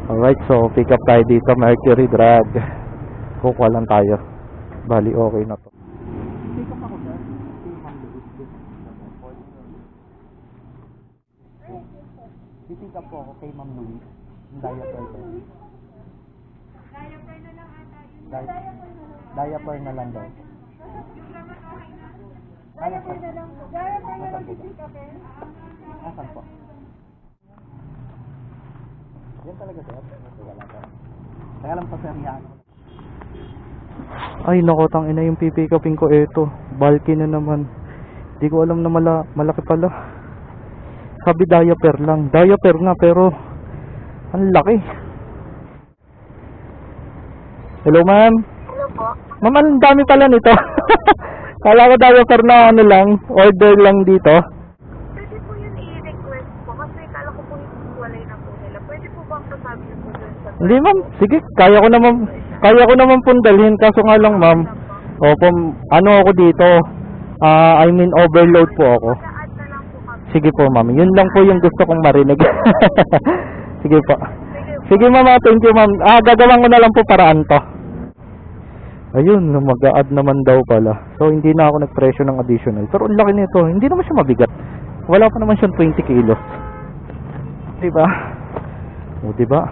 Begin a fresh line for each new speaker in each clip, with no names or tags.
Alright, so pick up tayo dito, Mercury Drag. Kukuha lang tayo. Bali, okay na to. Pick up ako dyan. Pick up po ako kay Ma'am Louise. Yung diaper ko.
Diaper na lang ata yun.
Diaper na lang daw.
Diaper na lang po. Diaper na lang pick up eh.
Asan po? Yan talaga sir. Wala pa. Kaya lang pa sir yan. Ay nako, tangina yung pipick upin ko ito. Bulky na naman. Hindi ko alam na malaki pala. Sabi diaper lang. Diaper nga pero ang laki. Hello ma'am.
Hello po.
Ma'am, ang dami pala nito. Kala ko diaper na ano lang. Order lang dito.
Pwede po yun i-request po kasi kala ko po yung walay na po nila. Pwede po bang pasabi po dun sa...
Hindi ma'am. Sige, kaya ko naman pundalhin. Kaso nga lang ma'am. Opo, ano ako dito. I mean overload po ako.
Mag-a-add na lang po kami.
Sige po ma'am. Yun lang po yung gusto kong marinig. Sige po. Sige ma'am, thank you ma'am. Gagawin ko na lang po paraan to. Ayun, mag-a-add naman daw pala. So hindi na ako nagpresyo ng additional. Pero ang laki nito. Hindi naman siya mabigat. Wala pa naman siyang 20 kilos. Diba? O diba?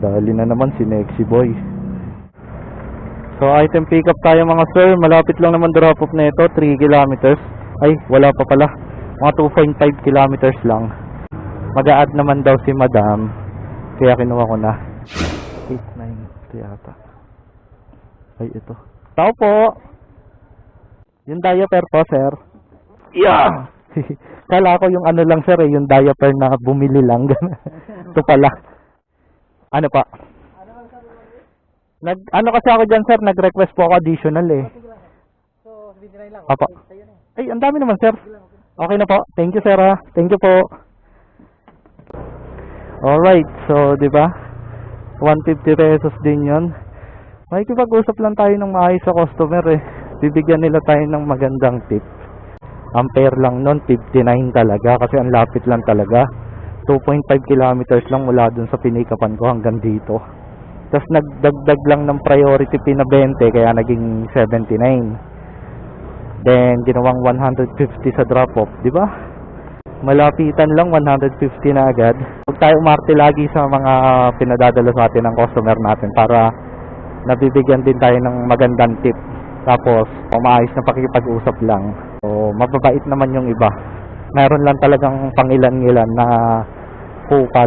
Dali na naman si Nexy Boy. So item pick up tayo mga sir. Malapit lang naman drop off na ito. 3 kilometers. Ay, wala pa pala. Mga 2.5 kilometers lang. Mag-a-add naman daw si madam. Kaya kinuha ko na. 8, 9, ito yata. Ay, ito. Tao po! Yung diaper po, sir. Yeah! Kala ko yung ano lang, sir, eh, yung diaper na bumili lang. Ito pala. Ano pa? Ano kasi ako dyan, sir, nag-request po ako additional eh.
So, 59 lang.
Apa. Ay, ang dami naman, sir. Okay na po. Thank you, sir. Ha? Thank you po. Alright, so, di ba? 150 pesos din yun. Makikipag-usap lang tayo ng maayos sa customer eh. Bibigyan nila tayo ng magandang tip. Ampere lang nun, 59 talaga. Kasi ang lapit lang talaga. 2.5 kilometers lang mula dun sa pinikapan ko hanggang dito. Tapos nagdagdag lang ng priority fee na 20 kaya naging 79. Then ginawang 150 sa drop-off, di ba? Malapitan lang 150 na agad. Huwag tayo umarte lagi sa mga pinadadala sa atin ng customer natin para nabibigyan din tayo ng magandang tip. Tapos maayos na pakikipag-usap lang. So mababait naman yung iba. Meron lang talagang pangilan-ngilan na kukal.